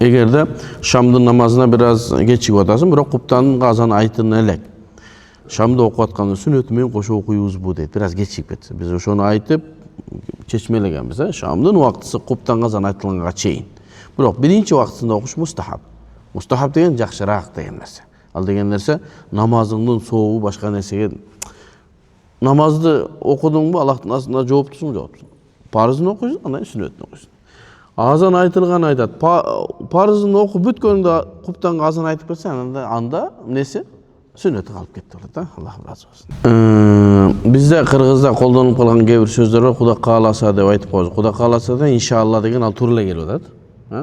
Эгерде шамдын намазына biraz кечигип атасың, бирок куптандын азан айтын элек. Шамды окуп атканда сүннөтү менен кошо окуйбузбу дейт. Biraz кечигип кетти. Биз ошону айтып чечмелегенбиз, шамдын убактысы куптан азан айтылганга чейин. Бирок биринчи убактысында окуш мустахаб. Мустахаб деген жакшыраак деген нерсе. Ал деген нерсе намазыңдын соогу башка нерсеге. Намазды окудуңбу, Аллахтын астында жооптусуң, жооптусуң. Парызын окуйсуң, андан сүннөтүн окуйсуң. Азан айтылган айтат. Парызын окуп бүткөндө куптанга азан айтып кетсең, анда несі? Сүннөтү калып кетти болот да. Аллах разы болсун. Бизде кыргызда колдонуп калган кээ бир сөздөр бар. Куда кааласа деп айтып коебуз. Куда кааласа да иншалла деген ал туура эле келип атат.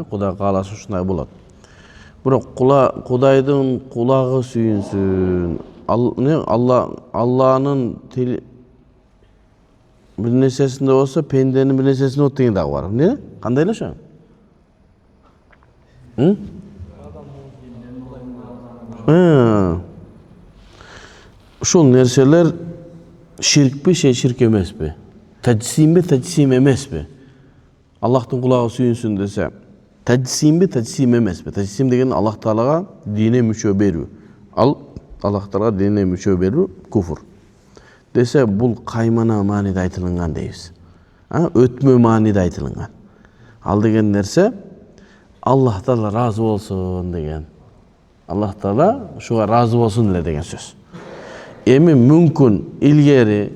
Куда кааласа ушундай болот. Бирок Кудайдын кулагы сүйүнсүн. Алланын тили бир нерсесинде болсо, пенденин бир нерсесинде болот деген дагы бар. Эмне? Кандай эле ошо? Ушул нерселер ширкпи, ширк эмеспи? Таджсимби, таджсим эмеспи? Аллахтын кулагы сүйүнсүн десе, таджсимби, таджсим эмеспи? Таджсим деген Аллах Таалага дине мүчө берүү. Ал Аллах Таалага дине мүчө берүү куфур. Десе бул каймана мааниде айтылган дейбиз. Өтмө мааниде айтылган. Ал деген нерсе Аллах Таала разы болсун деген. Аллах Таала ушуга разы болсун эле деген сөз. Эми мүмкүн илгери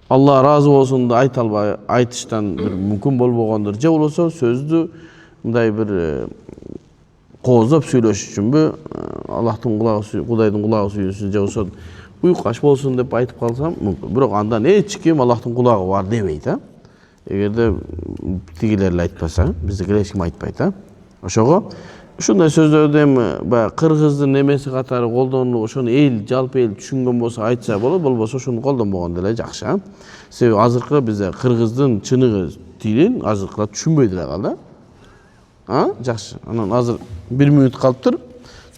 Алла разы болсун деп айта албай, айтыштан бир мүмкүн болбогондур. Же болбосо сөздү мындай бир кооздоп сүйлөш үчүнбү, Аллахтын кулагы, Кудайдын кулагы сүйүнсүн, же болбосо уйкаш болсун деп айтып калсам мүмкүн. Бирок андан эч ким Аллахтын кулагы бар дебейт, Эгерде тигилер эле айтпаса, биздикилер эч ким айтпайт, Ошого ушундай сөздөрдү эми кыргыздын немеси катары колдонуп, ошону жалпы эл түшүнгөн болсо айтса болот, болбосо ошону колдонбогон деле жакшы, Себеби азыркы бизде кыргыздын чыныгы тилин азыркылар түшүнбөй деле калды, Жакшы. Анан азыр 1 мүнөт калыптыр.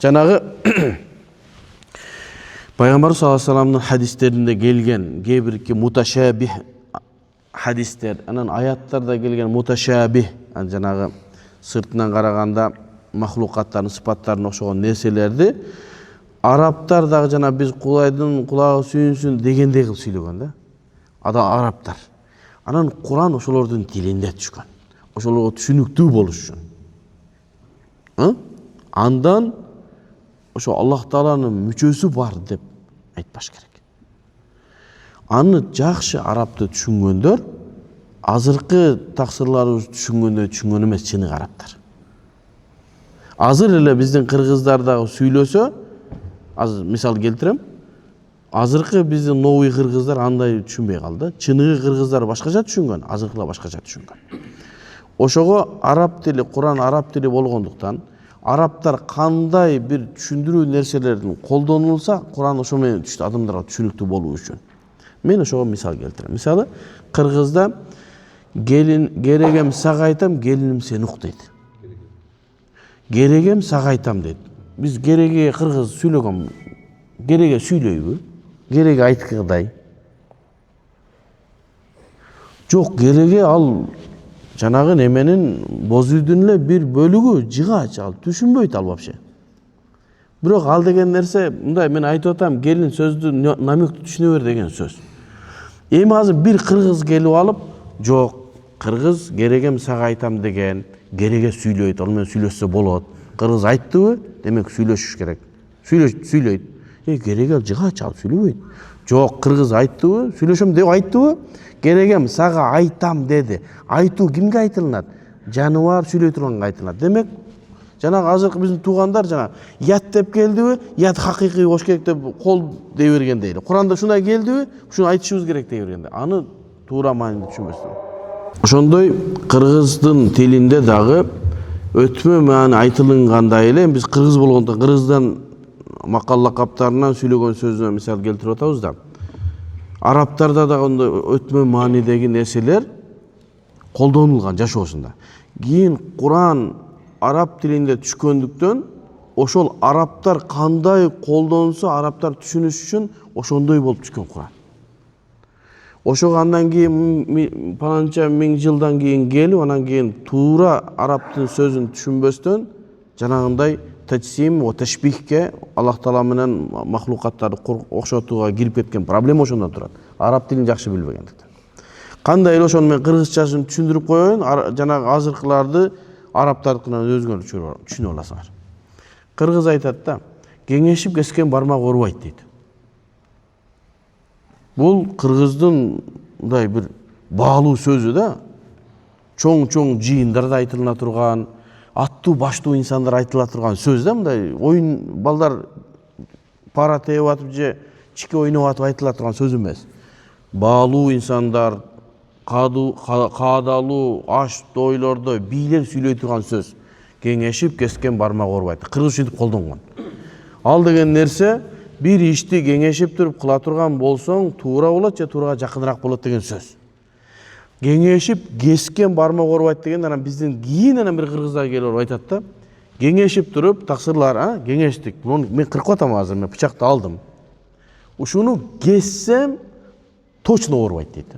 Жанагы Пайгамбар саллаллаху алейхи вассаламдын хадистеринде келген кээ муташабих хадистер, анан аяттарда келген муташабих, жанагы сыртынан караганда махлукаттардын сыпаттарына окшогон нерселерди арабтар дагы жана биз Кудайдын кулагы сүйүнсүн дегендей кылып сүйлөгөн да. Арабтар. Анан Куран ошолордун тилинде түшкөн. Ошолорго түшүнүктүү болуш үчүн. Андан ошо Аллах Тааланын мүчөсү бар деп айтпаш керек. Аны жакшы арабты түшүнгөндөр азыркы таксырларыбыз түшүнгөн эмес чыныгы арабтар. Азыр эле биздин кыргыздар дагы сүйлөсө, азыр мисал келтирем. Азыркы биздин новый кыргыздар андай түшүнбөй калды. Чыныгы кыргыздар башкача түшүнгөн, азыркылар башкача түшүнгөн. Ошого араб тили, Куран араб тили болгондуктан, арабтар кандай бир түшүндүрүү нерселерин колдонулса, Куран ошо менен түштү, адамдарга түшүнүктүү болуу үчүн. Мен ошого мисал келтирем. Мисалы, кыргызда керегем сага айтам, келиним сени ук дейт. Керегем сага айтам дейт. Биз кереге кыргыз сүйлөгөн, кереге сүйлөйбү? Кереге айткыдай. Жок, кереге ал жанагы неменин боз үйдүн эле бир бөлүгү, жыгач, ал түшүнбөйт ал вообще. Бирок ал деген нерсе, мындай мен айтып атам, келин сөздү намектүү түшүнө бер деген сөз. Эми азыр бир кыргыз келип алып, жок, кыргыз керегем сага айтам деген, кереге сүйлөйт, ал менен сүйлөшсө болот. Кыргыз айттыбы, демек сүйлөшүш керек. Сүйлөйт. Кереге жыгач, ал сүйлөбөйт. Жок, кыргыз айттыбы, сүйлөшөм деп айттыбы, керегем сага айтам деди. Айтуу кимге айтылат? Жаныбар сүйлөй турганга айтылат. Демек, жанагы азыркы биздин туугандар жана ят деп келдиби, ят хакыйкый болуш керек деп кол дей бергендей. Куранда ушундай келдиби, ушуну айтышыбыз керек дей бергенде. Аны туура мааниде түшүнбөстүн. Ошондой кыргыздын тилинде дагы өтмө маани айтылгандай эле, биз кыргыз болгондо кыргыздан макал лакаптарынан сүйлөгөн сөзүнө мисал келтирип атабыз да. Арабтарда дагы өтмө маанидеги нерселер колдонулган жашоосунда. Кийин Куран араб тилинде түшкөндүктөн ошол арабтар кандай колдонсо, арабтар түшүнүш үчүн ошондой болуп түшкөн Куран. Ошого андан кийин паланча миң жылдан кийин келип, анан кийин туура арабтын сөзүн түшүнбөстөн жанагындай тачсим ва ташбихке Аллах Таала менен махлукаттарды окшотууга кирип кеткен проблема ошондон турат. Араб тилин жакшы билбегендиктен. Кандай эле ошону мен кыргызчасын түшүндүрүп коеюн, жанагы азыркыларды арабтардыкынан өзгөрүп түшүнүп аласыңар. Кыргыз айтат да, кеңешип кескен бармак оорубайт дейт. Бул кыргыздын мындай бир баалуу сөзү да, чоң жыйындарда айтылына турган, аттуу баштуу инсандар айтыла турган сөз да, мындай оюн балдар пара тээп атып же чике ойноп атып айтыла турган сөз эмес. Баалуу инсандар, каадалуу аш тойлордо бийлер сүйлөй турган сөз. Кеңешип кескен бармак оорубайт. Кыргыз ушинтип колдонгон. Ал деген нерсе бир ишти кеңешип туруп кыла турган болсоң, туура болот же туурага жакыныраак болот деген сөз. Кеңешип кескен бармак оорубайт деген анан биздин кийин анан бир кыргыздар келип айтат да, кеңешип туруп таксырлар, кеңештик. Мен кыркып атам азыр, мен бычакты алдым. Ушуну кессем точно оорубайт дейт.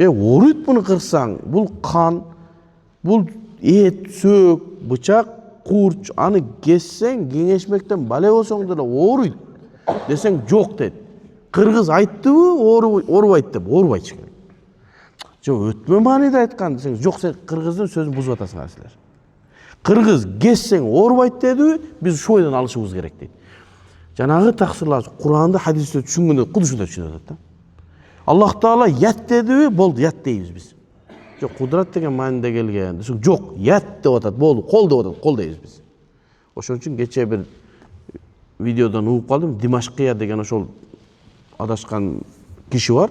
Ооруйт буну кырсаң, бул кан, бул эт, сөк, бычак, курч, аны кессең, кеңешмектен бале болсоң деле ооруйт десең жок дейт. Кыргыз айттыбы, оорубайт деп, оорубайт эчким. Жок, өтмө мааниде айткан десең, жок, сен кыргыздын сөзүн бузуп атасыңар силер. Кыргыз кессең оорубайт дедиби, биз ушул ойдон алышыбыз керек дейт. Жанагы таксырлар Куранды, хадисти түшүнгөндө куд ушундай түшүнүп атат да. Аллах Таала ят дедиби, болду, ят дейбиз биз. Жок, кудрат деген мааниде келген десең, жок, ят деп атат, болду, кол деп атат, кол дейбиз биз. Ошон үчүн кече бир видеодон угуп калдым, Димашкия деген ошол адашкан киши бар.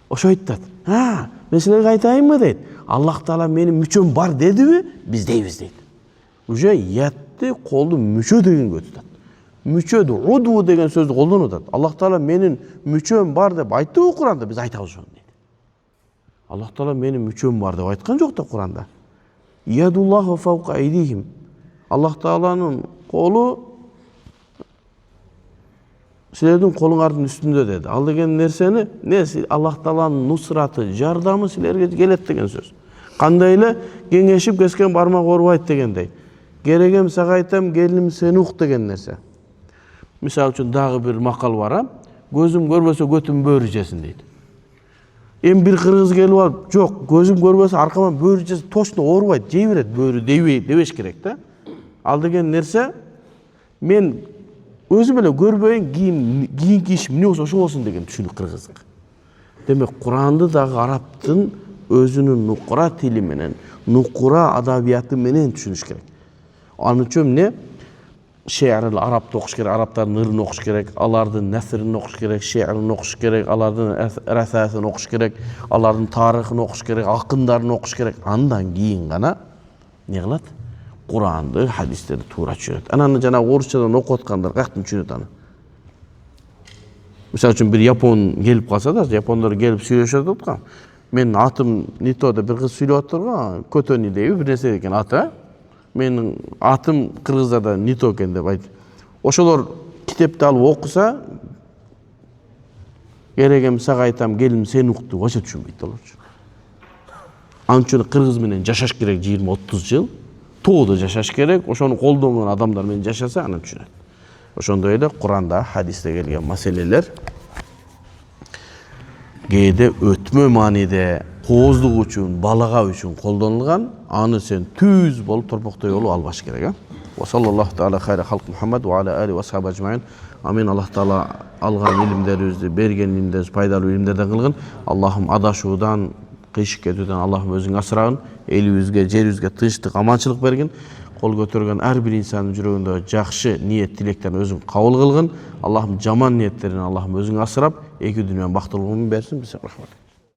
Ошо айтат, мен силерге айтайынбы дейт. Аллах Таала менин мүчөм бар дедиби, биз дейбиз дейт. Уже ятты колду мүчө дегенге өтүп атат. Мүчөдү, уду деген сөздү колдонуп атат. Аллах Таала менин мүчөм бар деп айттыбы Куранда, биз айтабыз ошону дейт. Аллах Таала менин мүчөм бар деп айткан жок да Куранда. Ядуллаху фаука айдихим. Аллах Тааланын колу силердин колуңардын үстүндө деди. Ал деген нерсени, Аллах Тааланын нусраты, жардамы силерге келет деген сөз. Кандай эле кеңешип кескен бармак оорубайт дегендей. Керегем сага айтам, келиним сен ук деген нерсе. Мисалы үчүн дагы бир макал бар, көзүм көрбөсө көтүм бөөрү жесин дейт. Эми бир кыргыз келип алып, жок, көзүм көрбөсө аркаман бөөрү жесе точно оорубайт, жей берет, бөөрү дебеш керек да. Ал деген нерсе мен өзүм эле көрбөйүн, кийинки иш эмне болсо ошо болсун деген түшүнүк кыргыздык. Демек Куранды дагы арабтын өзүнүн нукура тили менен, нукура адабияты менен түшүнүш керек. Ал үчүн эмне? Ше'рил арабты окуш керек, арабтардын ырын окуш керек, алардын насрын окуш керек, ше'рин окуш керек, алардын расасын окуш керек, алардын тарыхын окуш керек, акындарын окуш керек. Андан кийин гана не кылат? Куранды, хадистерди туура түшүнөт. Анан жана орусчадан окуп аткандар каяктан түшүнөт аны? Мисалы үчүн бир япон келип калса да, япондор келип сүйлөшүп аткан. Менин атым Нито деп бир кыз сүйлөп атырга, Көтөни дейби, бир нерсе экен аты. Менин атым кыргыздарда Нито экен деп айтып. Ошолор китепти алып окуса, керегем сага айтам, келиним сен ук деп вообще түшүнбөйт аларчы. Ал үчүн кыргыз менен жашаш керек 20-30 жыл. Тоодо жашаш керек, ошону колдонгон адамдар менен жашаса анан түшүнөт. Ошондой эле Куранда, хадисте келген маселелер кээде өтмө мааниде кооздук үчүн, балага үчүн колдонулган, аны сен түз болуп торпоктой болуп албаш керек. Ва саллаллаху таала хайра халк Мухаммад ва аля али ва сахаба ажмаин. Амин. Аллах Таала алган илимдерибизди, берген илимдерибизди пайдалуу илимдерден кылгын. Аллахым адашуудан, кыйшык кетүүдөн Аллахым өзүң асырагын. Элибизге, жерибизге тынчтык, аманчылык бергин. Кол көтөргөн ар бир инсандын жүрөгүндө жакшы ниет, тилектерин өзүң кабыл кылгын. Аллахым жаман ниеттерин Аллахым өзүң асырап, эки дүйнөнүн бактылуулугун берсин. Бисмиллахи